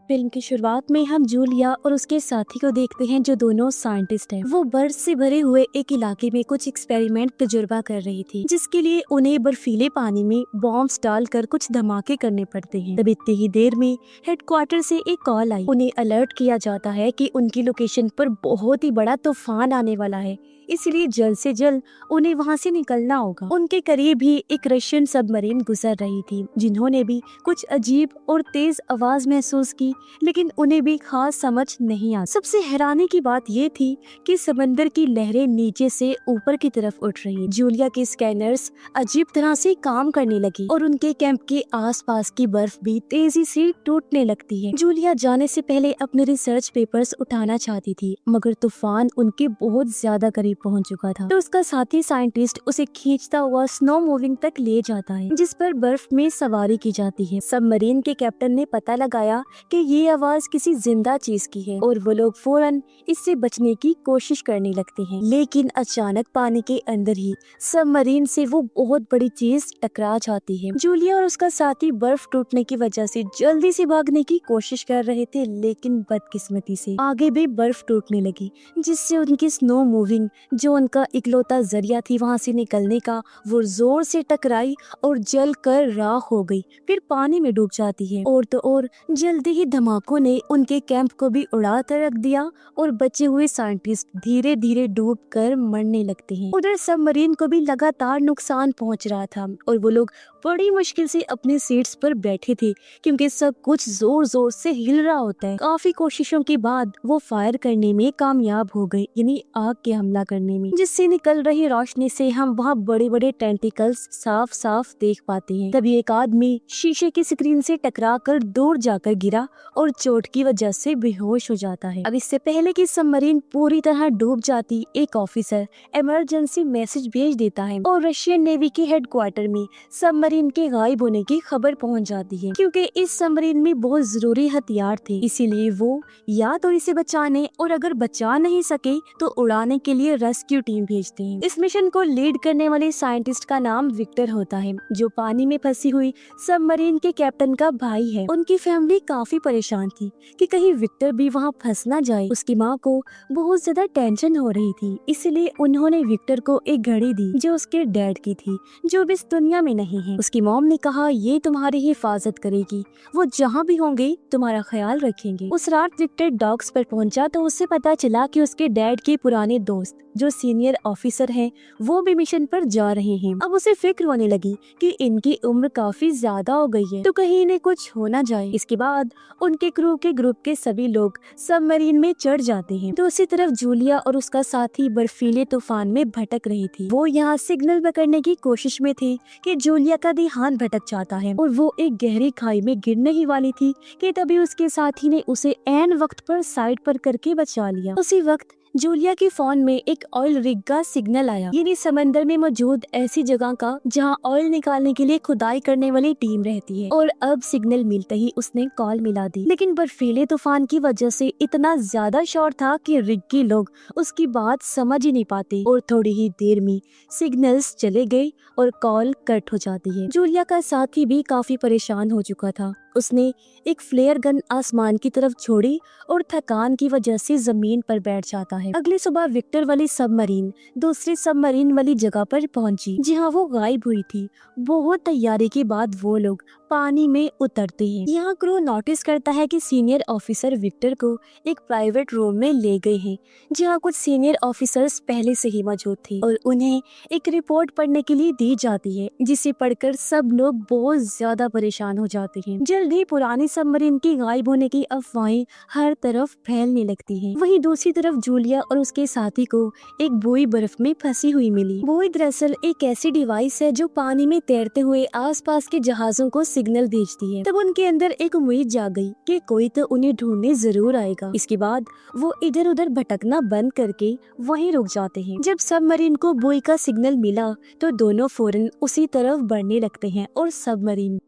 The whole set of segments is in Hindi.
फिल्म की शुरुआत में हम जूलिया और उसके साथी को देखते हैं जो दोनों साइंटिस्ट हैं। वो बर्फ से भरे हुए एक इलाके में कुछ एक्सपेरिमेंट तजुर्बा कर रही थी, जिसके लिए उन्हें बर्फीले पानी में बॉम्ब्स डालकर कुछ धमाके करने पड़ते हैं। तब इतनी ही देर में हेडक्वार्टर से एक कॉल आई। उन्हें अलर्ट किया जाता है कि उनकी लोकेशन पर बहुत ही बड़ा तूफान आने वाला है, इसलिए जल्द से जल्द उन्हें वहाँ से निकलना होगा। उनके करीब ही एक रशियन सबमरीन गुजर रही थी, जिन्होंने भी कुछ अजीब और तेज आवाज महसूस की, लेकिन उन्हें भी खास समझ नहीं आ। सबसे हैरानी की बात ये थी कि समंदर की लहरें नीचे से ऊपर की तरफ उठ रही। जूलिया के स्कैनर्स अजीब तरह से काम करने लगी और उनके कैंप के आसपास की बर्फ भी तेजी से टूटने लगती है। जूलिया जाने से पहले अपने रिसर्च पेपर्स उठाना चाहती थी, मगर तूफान उनके बहुत ज्यादा करीब पहुंच चुका था। तो उसका साथी साइंटिस्ट उसे खींचता हुआ स्नो मूविंग तक ले जाता है, जिस पर बर्फ में सवारी की जाती है। सबमरीन के कैप्टन ने पता लगाया कि ये आवाज किसी जिंदा चीज की है और वो लोग फौरन इससे बचने की कोशिश करने लगते हैं। लेकिन अचानक पानी के अंदर ही सबमरीन से वो बहुत बड़ी चीज टकरा जाती है। जूलिया और उसका साथी बर्फ टूटने की वजह से जल्दी से भागने की कोशिश कर रहे थे, लेकिन बदकिस्मती से आगे भी बर्फ टूटने लगी, जिससे उनकी स्नो मूविंग, जो उनका इकलौता जरिया थी वहाँ से निकलने का, वो जोर से टकराई और जल कर राख हो गई, फिर पानी में डूब जाती है। और तो और जल्दी ही धमाकों ने उनके कैंप को भी उड़ा कर रख दिया और बचे हुए साइंटिस्ट धीरे धीरे डूब कर मरने लगते हैं। उधर सबमरीन को भी लगातार नुकसान पहुंच रहा था और वो लोग बड़ी मुश्किल से अपने सीट्स पर बैठे थे, क्योंकि सब कुछ जोर जोर से हिल रहा होता है। काफी कोशिशों के बाद वो फायर करने में कामयाब हो गए, यानी आग के हमला करने में, जिससे निकल रही रोशनी से हम वहाँ बड़े बड़े टेंटिकल्स साफ साफ देख पाते हैं। तभी एक आदमी शीशे की स्क्रीन से टकराकर दूर जाकर गिरा और चोट की वजह से बेहोश हो जाता है। अब इससे पहले कि सबमरीन पूरी तरह डूब जाती, एक ऑफिसर इमरजेंसी मैसेज भेज देता है और रशियन नेवी के हेडक्वार्टर में सबमरीन के गायब होने की खबर पहुंच जाती है। क्योंकि इस सबमरीन में बहुत जरूरी हथियार थे, इसीलिए वो या तो इसे बचाने और अगर बचा नहीं सके तो उड़ाने के लिए रेस्क्यू टीम भेजते हैं। इस मिशन को लीड करने वाले साइंटिस्ट का नाम विक्टर होता है, जो पानी में फंसी हुई सबमरीन के कैप्टन का भाई है। उनकी फैमिली काफी परेशान थी कि कहीं विक्टर भी वहाँ फंस ना जाए। उसकी माँ को बहुत ज्यादा टेंशन हो रही थी, इसलिए उन्होंने विक्टर को एक घड़ी दी जो उसके डैड की थी, जो भी इस दुनिया में नहीं है। उसकी मॉम ने कहा, ये तुम्हारी हिफाजत करेगी, वो जहाँ भी होंगे तुम्हारा ख्याल रखेंगे। उस रात विक्टर डॉक्स पर पहुंचा तो उससे पता चला कि उसके डैड के पुराने दोस्त जो सीनियर ऑफिसर हैं, वो भी मिशन पर जा रहे हैं। अब उसे फिक्र होने लगी कि इनकी उम्र काफी ज्यादा हो गई है, तो कहीं इन्हें कुछ हो ना जाए। इसके बाद उनके क्रू के ग्रुप के सभी लोग सबमरीन में चढ़ जाते हैं। दूसरी तरफ जूलिया और उसका साथी बर्फीले तूफान में भटक रही थी। वो यहाँ सिग्नल पकड़ने की कोशिश में थे कि जूलिया का ध्यान भटक जाता है और वो एक गहरी खाई में गिरने ही वाली थी कि तभी उसके साथी ने उसे ऐन वक्त पर साइड पर करके बचा लिया। उसी वक्त जूलिया के फोन में एक ऑयल रिग का सिग्नल आया, यानी समंदर में मौजूद ऐसी जगह का जहां ऑयल निकालने के लिए खुदाई करने वाली टीम रहती है। और अब सिग्नल मिलते ही उसने कॉल मिला दी, लेकिन बर्फीले तूफान की वजह से इतना ज्यादा शोर था कि रिग के लोग उसकी बात समझ ही नहीं पाते और थोड़ी ही देर में सिग्नल्स चले गए और कॉल कट हो जाती है। जूलिया का साथी भी काफी परेशान हो चुका था। उसने एक फ्लेयर गन आसमान की तरफ छोड़ी और थकान की वजह से जमीन पर बैठ जाता है। अगली सुबह विक्टर वाली सबमरीन दूसरी सबमरीन वाली जगह पर पहुंची, जहां वो गायब हुई थी। बहुत तैयारी के बाद वो लोग पानी में उतरते हैं। यहाँ क्रू नोटिस करता है कि सीनियर ऑफिसर विक्टर को एक प्राइवेट रूम में ले गए हैं, जहाँ कुछ सीनियर ऑफिसर्स पहले से ही मौजूद थे और उन्हें एक रिपोर्ट पढ़ने के लिए दी जाती है, जिसे पढ़कर सब लोग बहुत ज्यादा परेशान हो जाते हैं। जल्द ही पुरानी सबमरीन के गायब होने की अफवाहें हर तरफ फैलने लगती हैं। वहीं दूसरी तरफ जूलिया और उसके साथी को एक बुई बर्फ में फंसी हुई मिली। बुई दरअसल एक ऐसी डिवाइस है जो पानी में तैरते हुए आसपास के जहाजों को सिग्नल भेजती है। तब उनके अंदर एक उम्मीद जाग गई कि कोई तो उन्हें ढूंढने जरूर आएगा। इसके बाद वो इधर उधर भटकना बंद करके वहीं रुक जाते हैं। जब सबमरीन को बुई का सिग्नल मिला तो दोनों फौरन उसी तरफ बढ़ने लगते हैं और सबमरीन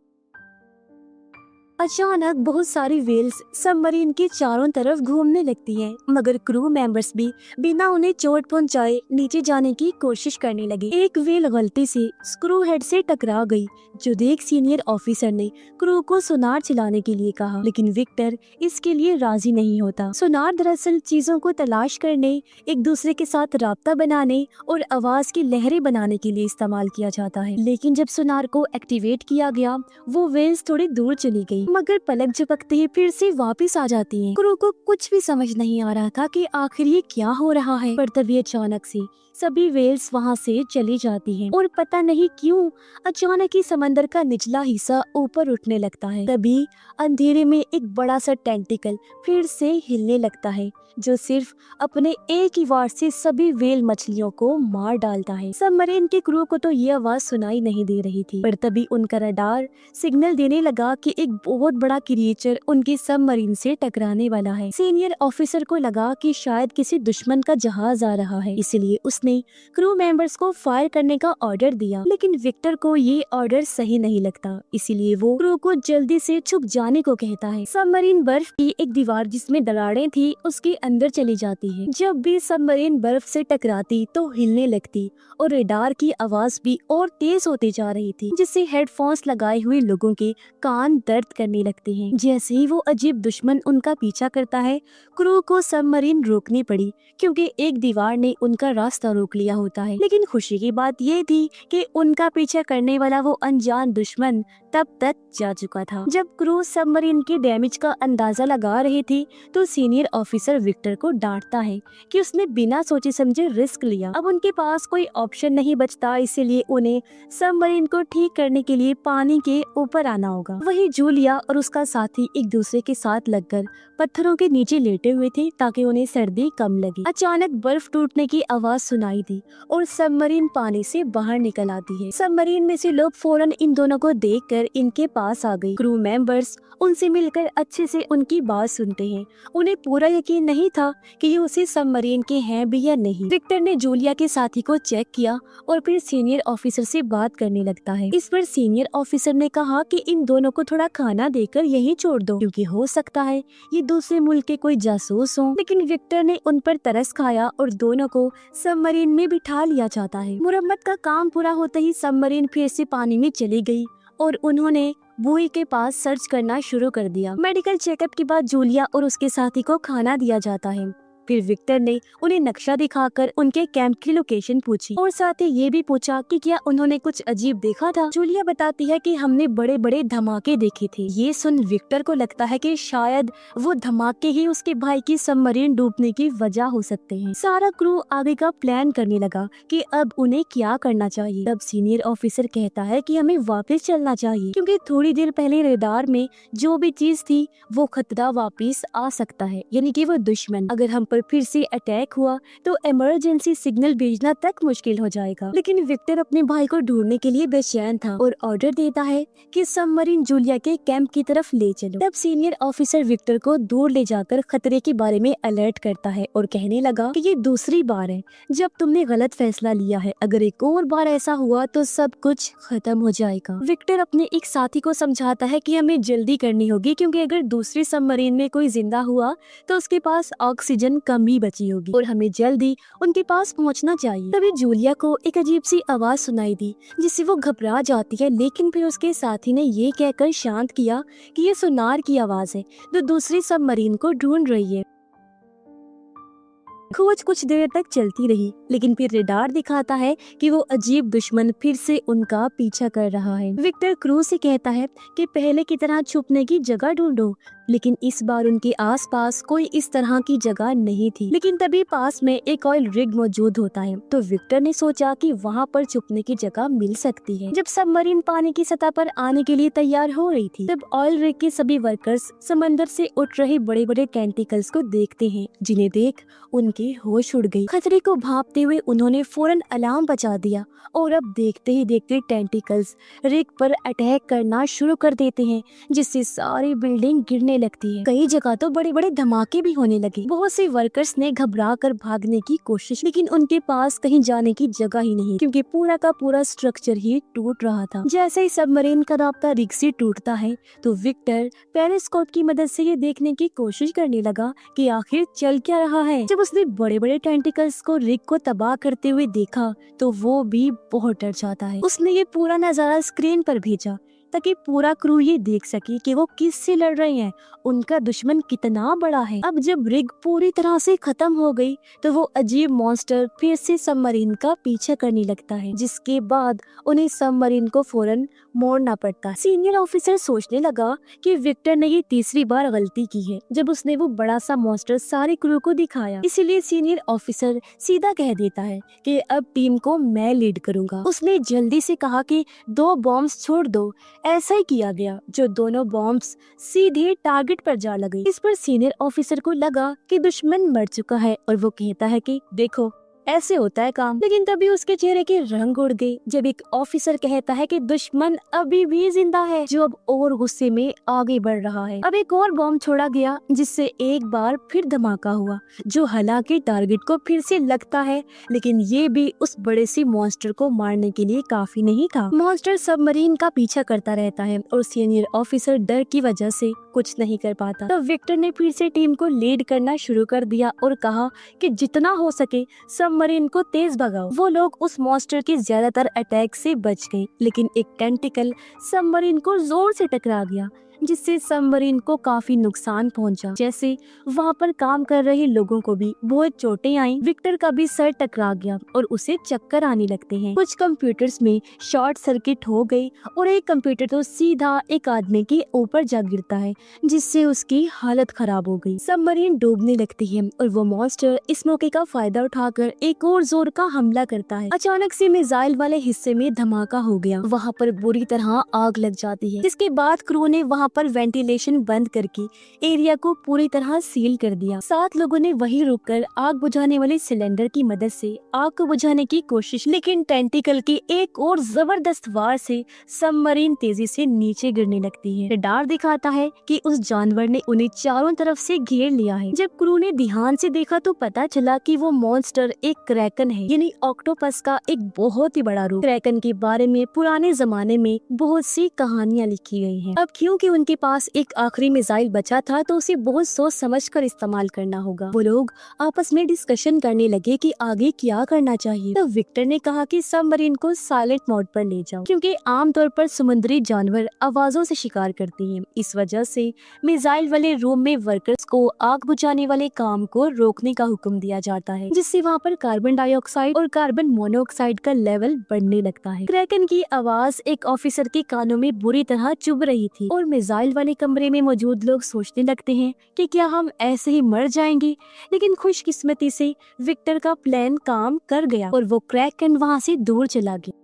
अचानक बहुत सारी वेल्स सबमरीन के चारों तरफ घूमने लगती हैं, मगर क्रू मेंबर्स भी बिना उन्हें चोट पहुंचाए नीचे जाने की कोशिश करने लगे। एक वेल गलती से स्क्रू हेड से टकरा गई, जो देख सीनियर ऑफिसर ने क्रू को सोनार चलाने के लिए कहा, लेकिन विक्टर इसके लिए राजी नहीं होता। सोनार दरअसल चीजों को तलाश करने, एक दूसरे के साथ राब्ता बनाने और आवाज की लहरें बनाने के लिए इस्तेमाल किया जाता है। लेकिन जब सोनार को एक्टिवेट किया गया, वो वेल्स थोड़ी दूर चली गई, मगर पलक झपकते ही फिर से वापस आ जाती हैं। क्रू को कुछ भी समझ नहीं आ रहा था कि आखिर ये क्या हो रहा है, पर तभी अचानक से सभी वेल्स वहाँ से चली जाती हैं और पता नहीं क्यों अचानक ही समंदर का निचला हिस्सा ऊपर उठने लगता है। तभी अंधेरे में एक बड़ा सा टेंटिकल फिर से हिलने लगता है, जो सिर्फ अपने एक ही वार से सभी वेल मछलियों को मार डालता है। सबमरीन के क्रू को तो ये आवाज सुनाई नहीं दे रही थी, पर तभी उनका रडार सिग्नल देने लगा कि एक बहुत बड़ा क्रिएचर उनके सबमरीन से टकराने वाला है। सीनियर ऑफिसर को लगा कि शायद किसी दुश्मन का जहाज आ रहा है, इसलिए उसने क्रू मेंबर्स को फायर करने का ऑर्डर दिया। लेकिन विक्टर को ये ऑर्डर सही नहीं लगता, इसीलिए वो क्रू को जल्दी से छुप जाने को कहता है। सबमरीन बर्फ की एक दीवार जिसमें दरारें थी उसके अंदर चली जाती है। जब भी सबमरीन बर्फ से टकराती तो हिलने लगती और रडार की आवाज भी और तेज होती जा रही थी, जिससे हेडफोन्स लगाए हुए लोगों के कान दर्द करने लगते हैं। जैसे ही वो अजीब दुश्मन उनका पीछा करता है, क्रू को सबमरीन रोकनी पड़ी, क्योंकि एक दीवार ने उनका रास्ता रोक लिया होता है। लेकिन खुशी की बात ये थी कि उनका पीछा करने वाला वो अनजान दुश्मन तब तक जा चुका था। जब क्रू सबमरीन के डैमेज का अंदाजा लगा रही थी, तो सीनियर ऑफिसर विक्टर को डांटता है कि उसने बिना सोचे समझे रिस्क लिया। अब उनके पास कोई ऑप्शन नहीं बचता, इसीलिए उन्हें सबमरीन को ठीक करने के लिए पानी के ऊपर आना होगा। वही जूलिया और उसका साथी एक दूसरे के साथ लगकर पत्थरों के नीचे लेटे हुए थे ताकि उन्हें सर्दी कम लगे। अचानक बर्फ टूटने की आवाज सुनाई दी और सबमरीन पानी से बाहर निकल आती है। सबमरीन में से लोग फौरन इन दोनों को देखकर इनके पास आ गए। क्रू मेंबर्स उनसे मिलकर अच्छे से उनकी बात सुनते हैं। उन्हें पूरा यकीन नहीं था कि ये उसी सबमरीन के हैं भी या नहीं। विक्टर ने जूलिया के साथी को चेक किया और फिर सीनियर ऑफिसर से बात करने लगता है। इस पर सीनियर ऑफिसर ने कहा कि इन दोनों को थोड़ा खाना देकर यहीं छोड़ दो, क्योंकि हो सकता है ये दूसरे मुल्क के कोई जासूस हों। लेकिन विक्टर ने उन पर तरस खाया और दोनों को सबमरीन में बिठा लिया जाता है। मुरम्मत का काम पूरा होते ही सबमरीन फिर से पानी में चली गई और उन्होंने बुई के पास सर्च करना शुरू कर दिया। मेडिकल चेकअप के बाद जूलिया और उसके साथी को खाना दिया जाता है। फिर विक्टर ने उन्हें नक्शा दिखाकर उनके कैंप की लोकेशन पूछी और साथ ही ये भी पूछा कि क्या उन्होंने कुछ अजीब देखा था। जूलिया बताती है कि हमने बड़े बड़े धमाके देखे थे। ये सुन विक्टर को लगता है कि शायद वो धमाके ही उसके भाई की सबमरीन डूबने की वजह हो सकते हैं। सारा क्रू आगे का प्लान करने लगा कि अब उन्हें क्या करना चाहिए। तब सीनियर ऑफिसर कहता है कि हमें वापस चलना चाहिए, क्योंकि थोड़ी देर पहले रडार में जो भी चीज थी वो खतरा वापस आ सकता है, यानी कि वो दुश्मन। अगर हम फिर से अटैक हुआ तो इमरजेंसी सिग्नल भेजना तक मुश्किल हो जाएगा। लेकिन विक्टर अपने भाई को ढूंढने के लिए बेचैन था और ऑर्डर देता है कि सबमरीन जूलिया के कैंप की तरफ ले चलो। तब सीनियर ऑफिसर विक्टर को दूर ले जाकर खतरे के बारे में अलर्ट करता है और कहने लगा कि ये दूसरी बार है जब तुमने गलत फैसला लिया है। अगर एक और बार ऐसा हुआ तो सब कुछ खत्म हो जाएगा। विक्टर अपने एक साथी को समझाता है कि हमें जल्दी करनी होगी, क्योंकि अगर दूसरी सबमरीन में कोई जिंदा हुआ तो उसके पास ऑक्सीजन कम ही बची होगी और हमें जल्दी उनके पास पहुंचना चाहिए। तभी जूलिया को एक अजीब सी आवाज सुनाई दी, जिससे वो घबरा जाती है। लेकिन फिर उसके साथी ने ये कहकर शांत किया कि ये सोनार की आवाज है जो दूसरी सबमरीन को ढूंढ रही है। खोज कुछ देर तक चलती रही, लेकिन फिर रडार दिखाता है कि वो अजीब दुश्मन फिर से उनका पीछा कर रहा है। विक्टर क्रू से कहता है कि पहले की तरह छुपने की जगह ढूंढो, लेकिन इस बार उनके आसपास कोई इस तरह की जगह नहीं थी। लेकिन तभी पास में एक ऑयल रिग मौजूद होता है, तो विक्टर ने सोचा कि वहाँ पर छुपने की जगह मिल सकती है। जब सबमरीन पानी की सतह पर आने के लिए तैयार हो रही थी, तब ऑयल रिग के सभी वर्कर्स समंदर से उठ रहे बड़े बड़े टेंटिकल्स को देखते हैं, जिन्हें देख उनके होश उड़ गई। खतरे को भांपते हुए उन्होंने फौरन अलार्म बजा दिया और अब देखते ही देखते टेंटिकल्स रिग पर अटैक करना शुरू कर देते हैं, जिससे सारी बिल्डिंग गिरने लगती है। कई जगह तो बड़े बड़े धमाके भी होने लगे। बहुत से वर्कर्स ने घबरा कर भागने की कोशिश, लेकिन उनके पास कहीं जाने की जगह ही नहीं, क्योंकि पूरा का पूरा स्ट्रक्चर ही टूट रहा था। जैसे ही सबमरीन का रास्ता रिग से टूटता है तो विक्टर पेरिस्कोप की मदद से ये देखने की कोशिश करने लगा कि आखिर चल क्या रहा है। जब उसने बड़े बड़े टेंटिकल्स को रिग को तबाह करते हुए देखा तो वो भी बहुत डर जाता है। उसने ये पूरा नजारा स्क्रीन पर भेजा ताकि पूरा क्रू ये देख सके कि वो किससे लड़ रहे हैं, उनका दुश्मन कितना बड़ा है। अब जब रिग पूरी तरह से खत्म हो गई तो वो अजीब मॉन्स्टर फिर से सबमरीन का पीछा करने लगता है, जिसके बाद उन्हें सबमरीन को फौरन मोड़ना पड़ता है। सीनियर ऑफिसर सोचने लगा कि विक्टर ने ये तीसरी बार गलती की है जब उसने वो बड़ा सा मॉन्स्टर सारे क्रू को दिखाया। इसीलिए सीनियर ऑफिसर सीधा कह देता है कि अब टीम को मैं लीड करूंगा। उसने जल्दी से कहा कि 2 बॉम्ब्स छोड़ दो। ऐसा ही किया गया, जो दोनों बॉम्ब्स सीधे टारगेट पर जा लगे। इस पर सीनियर ऑफिसर को लगा कि दुश्मन मर चुका है और वो कहता है कि देखो ऐसे होता है काम। लेकिन तभी उसके चेहरे के रंग उड़ गए जब एक ऑफिसर कहता है कि दुश्मन अभी भी जिंदा है, जो अब और गुस्से में आगे बढ़ रहा है। अब एक और बॉम्ब छोड़ा गया जिससे एक बार फिर धमाका हुआ, जो हालांकि टारगेट को फिर से लगता है, लेकिन ये भी उस बड़े सी मॉन्स्टर को मारने के लिए काफी नहीं था। मॉन्स्टर सबमरीन का पीछा करता रहता है और सीनियर ऑफिसर डर की वजह से कुछ नहीं कर पाता। तब विक्टर ने फिर से टीम को लीड करना शुरू कर दिया और कहा कि जितना हो सके सबमरीन को तेज भगाओ। वो लोग उस मॉन्स्टर के ज्यादातर अटैक से बच गए, लेकिन एक टेंटिकल सबमरीन को जोर से टकरा गया, जिससे सबमरीन को काफी नुकसान पहुंचा। जैसे वहाँ पर काम कर रहे लोगों को भी बहुत चोटें आईं। विक्टर का भी सर टकरा गया और उसे चक्कर आने लगते हैं। कुछ कंप्यूटर्स में शॉर्ट सर्किट हो गई और एक कंप्यूटर तो सीधा एक आदमी के ऊपर जा गिरता है, जिससे उसकी हालत खराब हो गई। सबमरीन डूबने लगती है और वो मॉन्स्टर इस मौके का फायदा उठाकर एक और जोर का हमला करता है। अचानक से मिसाइल वाले हिस्से में धमाका हो गया। वहाँ पर बुरी तरह आग लग जाती है, जिसके बाद क्रू ने वहाँ पर वेंटिलेशन बंद करके एरिया को पूरी तरह सील कर दिया। 7 लोगों ने वहीं रुककर आग बुझाने वाले सिलेंडर की मदद से आग को बुझाने की कोशिश, लेकिन टेंटिकल की एक और जबरदस्त वार से सबमरीन तेजी से नीचे गिरने लगती है। रडार दिखाता है कि उस जानवर ने उन्हें चारों तरफ से घेर लिया है। जब क्रू ने ध्यान से देखा तो पता चला कि वो मॉन्स्टर एक क्रैकन है, यानी ऑक्टोपस का एक बहुत ही बड़ा रूप। क्रैकन के बारे में पुराने जमाने में बहुत सी कहानियाँ लिखी गई हैं। अब क्योंकि उनके पास एक आखिरी मिसाइल बचा था तो उसे बहुत सोच समझ कर इस्तेमाल करना होगा। वो लोग आपस में डिस्कशन करने लगे कि आगे क्या करना चाहिए। तो विक्टर ने कहा कि सबमरीन को साइलेंट मोड पर ले जाओ, क्योंकि आमतौर पर समुद्री जानवर आवाजों से शिकार करते हैं। इस वजह से मिसाइल वाले रूम में वर्कर्स को आग बुझाने वाले काम को रोकने का हुक्म दिया जाता है, जिससे वहाँ पर कार्बन डाइऑक्साइड और कार्बन मोनोऑक्साइड का लेवल बढ़ने लगता है। क्रैकन की आवाज एक ऑफिसर के कानों में बुरी तरह चुभ रही थी और मिसाइल वाले कमरे में मौजूद लोग सोचने लगते हैं कि क्या हम ऐसे ही मर जाएंगे। लेकिन खुशकिस्मती से विक्टर का प्लान काम कर गया और वो क्रैकन वहाँ से दूर चला गया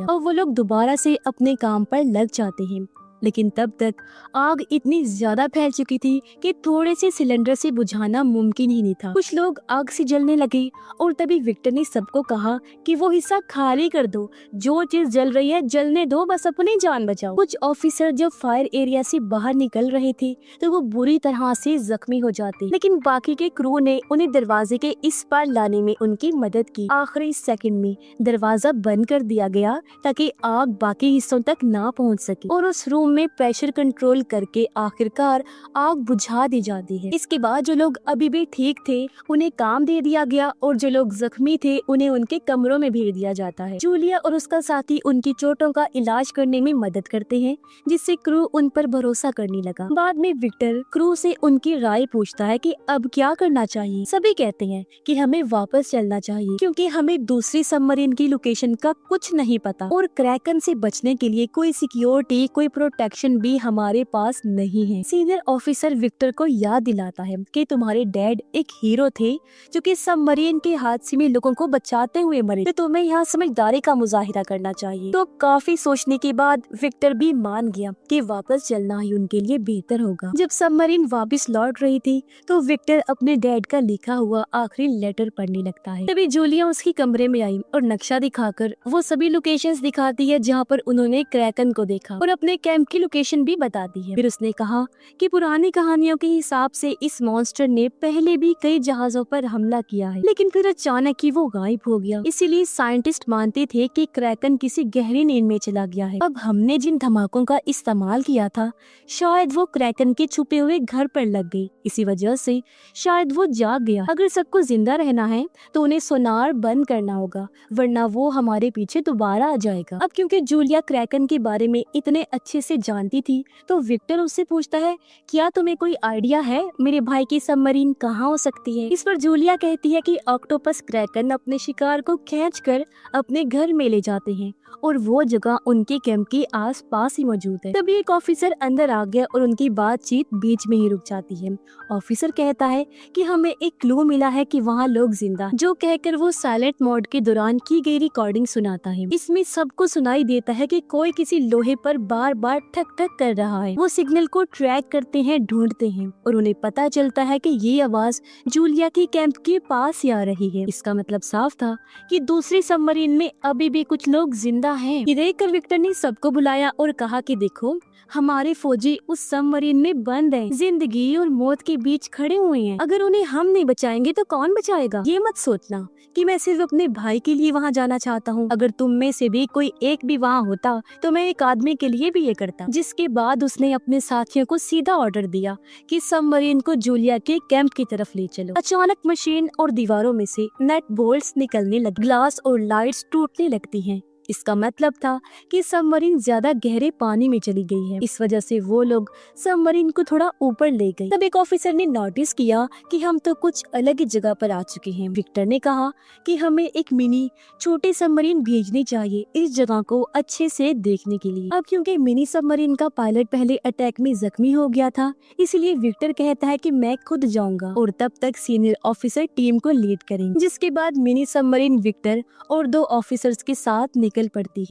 और वो लोग दोबारा से अपने काम पर लग जाते हैं। लेकिन तब तक आग इतनी ज्यादा फैल चुकी थी कि थोड़े से सिलेंडर से बुझाना मुमकिन ही नहीं था। कुछ लोग आग से जलने लगे और तभी विक्टर ने सबको कहा कि वो हिस्सा खाली कर दो, जो चीज जल रही है जलने दो, बस अपनी जान बचाओ। कुछ ऑफिसर जब फायर एरिया से बाहर निकल रहे थे तो वो बुरी तरह से जख्मी हो जाते, लेकिन बाकी के क्रू ने उन्हें दरवाजे के इस पार लाने में उनकी मदद की। आखिरी सेकंड में दरवाजा बंद कर दिया गया ताकि आग बाकी हिस्सों तक ना पहुंच सके और उस रूम में प्रेशर कंट्रोल करके आखिरकार आग बुझा दी जाती है। इसके बाद जो लोग अभी भी ठीक थे उन्हें काम दे दिया गया और जो लोग जख्मी थे उन्हें उनके कमरों में भेज दिया जाता है। जूलिया और उसका साथी उनकी चोटों का इलाज करने में मदद करते हैं, जिससे क्रू उन पर भरोसा करने लगा। बाद में विक्टर क्रू से उनकी राय पूछता है कि अब क्या करना चाहिए। सभी कहते हैं कि हमें वापस चलना चाहिए, क्योंकि हमें दूसरी सबमरीन की लोकेशन का कुछ नहीं पता और क्रैकन से बचने के लिए कोई सिक्योरिटी, कोई प्रोटेक्शन भी हमारे पास नहीं है। सीनियर ऑफिसर विक्टर को याद दिलाता है कि तुम्हारे डैड एक हीरो थे जो कि सबमरीन के हादसे में लोगों को बचाते हुए मरे, तो तुम्हें यहाँ समझदारी का मुजाहिरा करना चाहिए। तो काफी सोचने के बाद विक्टर भी मान गया कि वापस चलना ही उनके लिए बेहतर होगा। जब सबमरीन वापस लौट रही थी तो विक्टर अपने डैड का लिखा हुआ आखिरी लेटर पढ़ने लगता है। तभी जूलिया उसके कमरे में आई और नक्शा दिखाकर वो सभी लोकेशंस दिखाती है जहाँ पर उन्होंने क्रैकन को देखा और अपने कैंप कैंप की लोकेशन भी बता दी है। फिर उसने कहा कि पुरानी कहानियों के हिसाब से इस मॉन्स्टर ने पहले भी कई जहाजों पर हमला किया है, लेकिन फिर अचानक ही वो गायब हो गया। इसीलिए साइंटिस्ट मानते थे कि क्रैकन किसी गहरी नींद में चला गया है। अब हमने जिन धमाकों का इस्तेमाल किया था, शायद वो क्रैकन के छुपे हुए घर पर लग गई। इसी वजह से शायद वो जाग गया। अगर सबको जिंदा रहना है तो उन्हें सोनार बंद करना होगा, वरना वो हमारे पीछे दोबारा आ जाएगा। अब क्योंकि जूलिया क्रैकन के बारे में इतने अच्छे से जानती थी, तो विक्टर उससे पूछता है, क्या तुम्हें कोई आइडिया है मेरे भाई की सबमरीन कहाँ हो सकती है? इस पर जूलिया कहती है कि ऑक्टोपस क्रैकन अपने शिकार को खींचकर अपने घर में ले जाते हैं और वो जगह उनके कैंप के आसपास ही मौजूद है। तभी एक ऑफिसर अंदर आ गया और उनकी बातचीत बीच में ही रुक जाती है। ऑफिसर कहता है कि हमें एक क्लू मिला है कि वहाँ लोग जिंदा, जो कहकर वो साइलेंट मोड के दौरान की गई रिकॉर्डिंग सुनाता है। इसमें सबको सुनाई देता है कि कोई किसी लोहे पर बार बार ठक ठक कर रहा है। वो सिग्नल को ट्रैक करते हैं, ढूंढते हैं और उन्हें पता चलता है कि ये आवाज जूलिया के कैंप के पास ही आ रही है। इसका मतलब साफ था कि दूसरी सबमरीन में अभी भी कुछ लोग जिंदा हैं। ये देखकर विक्टर ने सबको बुलाया और कहा कि देखो, हमारे फौजी उस सबमरीन में बंद हैं, जिंदगी और मौत के बीच खड़े हुए हैं। अगर उन्हें हम नहीं बचाएंगे तो कौन बचाएगा? ये मत सोचना कि मैं सिर्फ अपने भाई के लिए वहाँ जाना चाहता हूँ। अगर तुम में से भी कोई एक भी वहाँ होता तो मैं एक आदमी के लिए भी ये करता। जिसके बाद उसने अपने साथियों को सीधा ऑर्डर दिया कि सबमरीन को जूलिया के कैंप की तरफ ले चलो। अचानक मशीन और दीवारों में से नट बोल्ट्स निकलने लगे, ग्लास और लाइट्स टूटने लगती हैं। इसका मतलब था कि सबमरीन ज्यादा गहरे पानी में चली गई है। इस वजह से वो लोग सबमरीन को थोड़ा ऊपर ले गए। तब एक ऑफिसर ने नोटिस किया कि हम तो कुछ अलग ही जगह पर आ चुके हैं। विक्टर ने कहा कि हमें एक मिनी छोटी सबमरीन भेजनी चाहिए इस जगह को अच्छे से देखने के लिए। अब क्योंकि मिनी सबमरीन का पायलट पहले अटैक में जख्मी हो गया था, इसलिए विक्टर कहता है कि मैं खुद जाऊंगा और तब तक सीनियर ऑफिसर टीम को लीड करेंगे। जिसके बाद मिनी सबमरीन विक्टर और 2 ऑफिसर्स के साथ निकल पड़ती।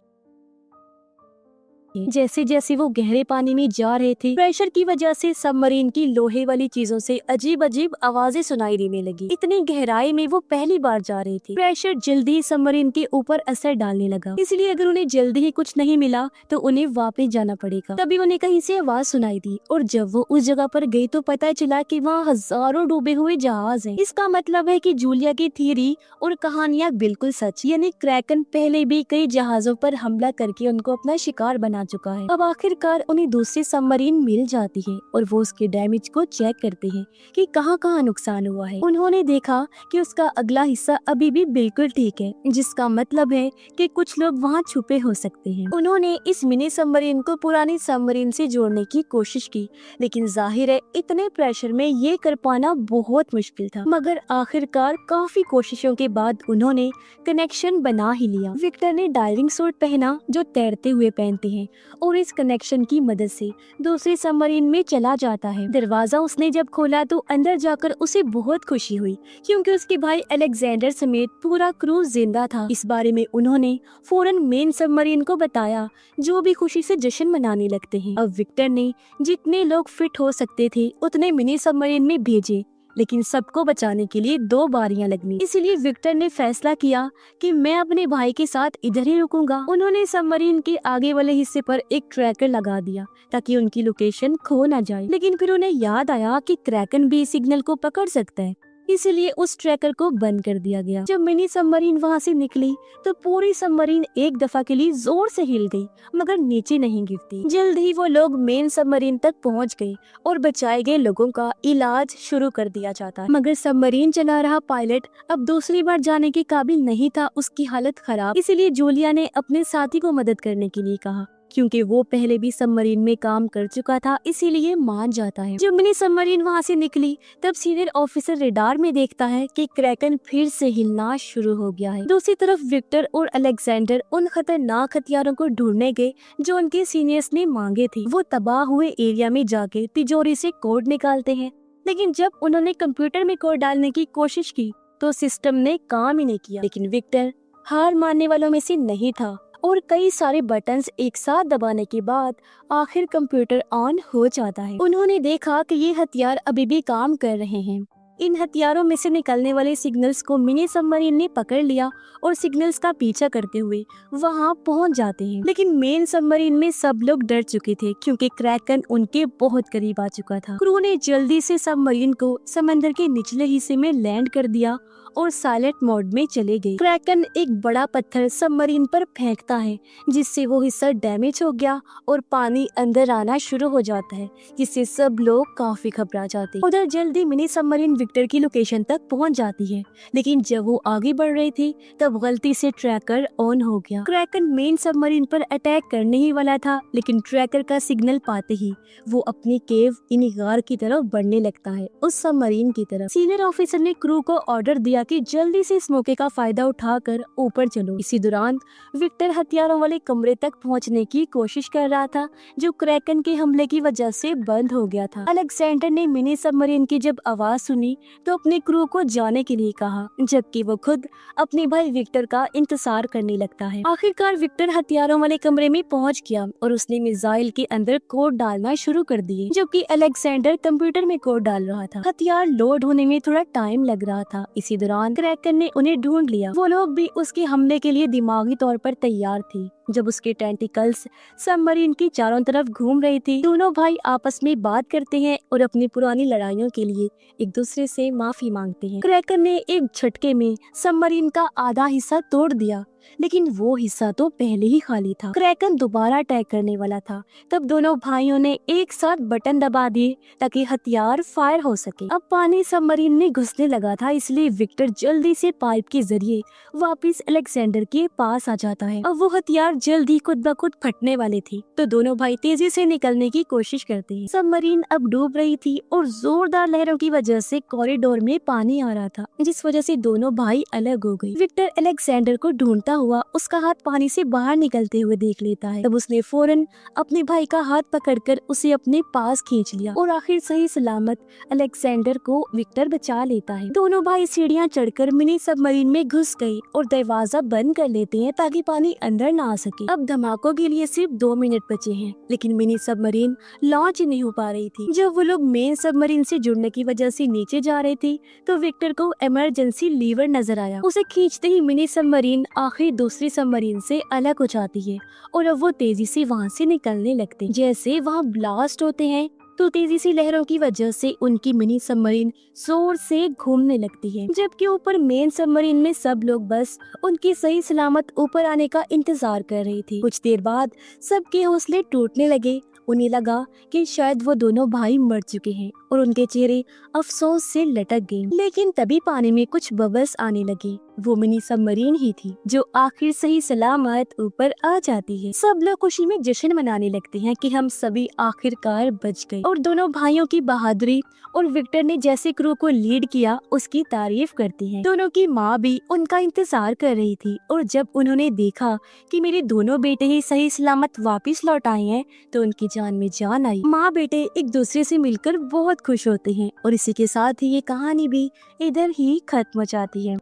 जैसे जैसे वो गहरे पानी में जा रहे थे, प्रेशर की वजह से सबमरीन की लोहे वाली चीजों से अजीब अजीब आवाजें सुनाई देने लगी। इतनी गहराई में वो पहली बार जा रहे थे। प्रेशर जल्दी सबमरीन के ऊपर असर डालने लगा, इसलिए अगर उन्हें जल्दी ही कुछ नहीं मिला तो उन्हें वापस जाना पड़ेगा। तभी उन्हें कहीं से आवाज सुनाई दी और जब वो उस जगह पर गई तो पता चला कि वहाँ हजारों डूबे हुए जहाज हैं। इसका मतलब है कि जूलिया की थ्योरी और कहानियां बिल्कुल सच, यानी क्रैकन पहले भी कई जहाजों पर हमला करके उनको अपना शिकार बना चुका है। अब आखिरकार उन्हें दूसरी सबमरीन मिल जाती है और वो उसके डैमेज को चेक करते हैं कि कहाँ नुकसान हुआ है। उन्होंने देखा कि उसका अगला हिस्सा अभी भी बिल्कुल ठीक है, जिसका मतलब है कि कुछ लोग वहाँ छुपे हो सकते हैं। उन्होंने इस मिनी सबमरीन को पुरानी सबमरीन से जोड़ने की कोशिश की, लेकिन जाहिर है इतने प्रेशर में ये कर पाना बहुत मुश्किल था। मगर आखिरकार काफी कोशिशों के बाद उन्होंने कनेक्शन बना ही लिया। विक्टर ने डाइविंग सूट पहना जो तैरते हुए पहनते हैं और इस कनेक्शन की मदद से दूसरी सबमरीन में चला जाता है। दरवाजा उसने जब खोला तो अंदर जाकर उसे बहुत खुशी हुई, क्योंकि उसके भाई अलेक्जेंडर समेत पूरा क्रू जिंदा था। इस बारे में उन्होंने फौरन मेन सबमरीन को बताया, जो भी खुशी से जश्न मनाने लगते हैं। अब विक्टर ने जितने लोग फिट हो सकते थे उतने मिनी सबमरीन में भेजे, लेकिन सबको बचाने के लिए 2 बारियां लगनी। इसलिए विक्टर ने फैसला किया कि मैं अपने भाई के साथ इधर ही रुकूंगा। उन्होंने सबमरीन के आगे वाले हिस्से पर एक ट्रैकर लगा दिया ताकि उनकी लोकेशन खो ना जाए। लेकिन फिर उन्हें याद आया कि क्रैकन भी सिग्नल को पकड़ सकता है, इसलिए उस ट्रैकर को बंद कर दिया गया। जब मिनी सबमरीन वहाँ से निकली तो पूरी सबमरीन एक दफा के लिए जोर से हिल गई, मगर नीचे नहीं गिरती। जल्द ही वो लोग मेन सबमरीन तक पहुँच गए और बचाए गए लोगों का इलाज शुरू कर दिया जाता। मगर सबमरीन चला रहा पायलट अब दूसरी बार जाने के काबिल नहीं था, उसकी हालत खराब। इसीलिए जूलिया ने अपने साथी को मदद करने के लिए कहा, क्योंकि वो पहले भी सबमरीन में काम कर चुका था, इसीलिए मान जाता है। जब मिनी सबमरीन वहाँ से निकली तब सीनियर ऑफिसर रेडार में देखता है कि क्रैकन फिर से हिलना शुरू हो गया है। दूसरी तरफ विक्टर और अलेक्जेंडर उन खतरनाक हथियारों को ढूंढने गए जो उनके सीनियर्स ने मांगे थे। वो तबाह हुए एरिया में जाके तिजोरी से कोड निकालते हैं, लेकिन जब उन्होंने कंप्यूटर में कोड डालने की कोशिश की तो सिस्टम ने काम ही नहीं किया। लेकिन विक्टर हार मानने वालों में से नहीं था और कई सारे बटन्स एक साथ दबाने के बाद आखिर कंप्यूटर ऑन हो जाता है। उन्होंने देखा कि ये हथियार अभी भी काम कर रहे हैं इन हथियारों में से निकलने वाले सिग्नल्स को मिनी सबमरीन ने पकड़ लिया और सिग्नल्स का पीछा करते हुए वहां पहुंच जाते हैं। लेकिन मेन सबमरीन में सब लोग डर चुके थे क्योंकि क्रैकन उनके बहुत करीब आ चुका था। क्रू ने जल्दी से सबमरीन को समंदर के निचले हिस्से में लैंड कर दिया और साइलेंट मोड में चले गए। क्रैकन एक बड़ा पत्थर सबमरीन पर फेंकता है जिससे वो हिस्सा डैमेज हो गया और पानी अंदर आना शुरू हो जाता है, जिससे सब लोग काफी घबरा जाते हैं। उधर जल्दी मिनी सबमरीन विक्टर की लोकेशन तक पहुंच जाती है, लेकिन जब वो आगे बढ़ रही थी तब गलती से ट्रैकर ऑन हो गया। क्रैकन मेन सबमरीन पर अटैक करने ही वाला था, लेकिन ट्रैकर का सिग्नल पाते ही वो अपनी केव इन गार की तरफ बढ़ने लगता है, उस सबमरीन की तरफ। सीनियर ऑफिसर ने क्रू को ऑर्डर दिया कि जल्दी से इस मौके का फायदा उठाकर ऊपर चलो। इसी दौरान विक्टर हथियारों वाले कमरे तक पहुंचने की कोशिश कर रहा था, जो क्रैकन के हमले की वजह से बंद हो गया था। अलेक्जेंडर ने मिनी सबमरीन की जब आवाज सुनी तो अपने क्रू को जाने के लिए कहा, जबकि वो खुद अपने भाई विक्टर का इंतजार करने लगता है। आखिरकार विक्टर हथियारों वाले कमरे में पहुंच गया और उसने मिसाइल के अंदर कोड डालना शुरू कर दिए, जबकि अलेक्जेंडर कंप्यूटर में कोड डाल रहा था। हथियार लोड होने में थोड़ा टाइम लग रहा था। इसी दौरान क्रैकन ने उन्हें ढूंढ लिया। वो लोग भी उसके हमले के लिए दिमागी तौर पर तैयार थे। जब उसके टेंटिकल्स सबमरीन की चारों तरफ घूम रही थी, दोनों भाई आपस में बात करते हैं और अपनी पुरानी लड़ाइयों के लिए एक दूसरे से माफी मांगते हैं। क्रैकन ने एक झटके में सबमरीन का आधा हिस्सा तोड़ दिया, लेकिन वो हिस्सा तो पहले ही खाली था। क्रैकन दोबारा अटैक करने वाला था, तब दोनों भाइयों ने एक साथ बटन दबा दिए ताकि हथियार फायर हो सके। अब पानी सबमरीन में घुसने लगा था, इसलिए विक्टर जल्दी से पाइप के जरिए वापस अलेक्जेंडर के पास आ जाता है। अब वो हथियार जल्दी खुद ब खुद फटने वाले थे, तो दोनों भाई तेजी से निकलने की कोशिश करते हैं। सबमरीन अब डूब रही थी और जोरदार लहरों की वजह से कॉरिडोर में पानी आ रहा था, जिस वजह से दोनों भाई अलग हो गए। विक्टर अलेक्जेंडर को ढूंढता हुआ उसका हाथ पानी से बाहर निकलते हुए देख लेता है। तब उसने फौरन अपने भाई का हाथ पकड़कर उसे अपने पास खींच लिया और आखिर सही सलामत अलेक्जेंडर को विक्टर बचा लेता है। दोनों भाई सीढ़ियां चढ़कर मिनी सबमरीन में घुस गए और दरवाजा बंद कर लेते हैं ताकि पानी अंदर ना आ सके। अब धमाकों के लिए सिर्फ 2 मिनट बचे हैं, लेकिन मिनी सबमरीन लॉन्च नहीं हो पा रही थी। जब वो लोग मेन सबमरीन से जुड़ने की वजह से नीचे जा रहे थे तो विक्टर को इमरजेंसी लीवर नजर आया। उसे खींचते ही मिनी सबमरीन आखिर दूसरी सबमरीन से अलग हो जाती है और अब वो तेजी से वहाँ से निकलने लगते हैं। जैसे वहाँ ब्लास्ट होते हैं तो तेजी से लहरों की वजह से उनकी मिनी सबमरीन जोर से घूमने लगती है, जबकि ऊपर मेन सबमरीन में सब लोग बस उनकी सही सलामत ऊपर आने का इंतजार कर रही थी। कुछ देर बाद सबके हौसले टूटने लगे। उन्हें लगा कि शायद वो दोनों भाई मर चुके हैं और उनके चेहरे अफसोस से लटक गए। लेकिन तभी पानी में कुछ बबल्स आने लगे। वो मिनी सबमरीन ही थी जो आखिर सही सलामत ऊपर आ जाती है। सब लोग खुशी में जश्न मनाने लगते हैं कि हम सभी आखिरकार बच गए और दोनों भाइयों की बहादुरी और विक्टर ने जैसे क्रू को लीड किया उसकी तारीफ करती हैं। दोनों की माँ भी उनका इंतजार कर रही थी और जब उन्होंने देखा कि मेरे दोनों बेटे ही सही सलामत वापस लौट आए हैं तो उनकी जान में जान आई। माँ बेटे एक दूसरे से मिलकर बहुत खुश होते हैं और इसी के साथ ही ये कहानी भी इधर ही खत्म हो जाती है।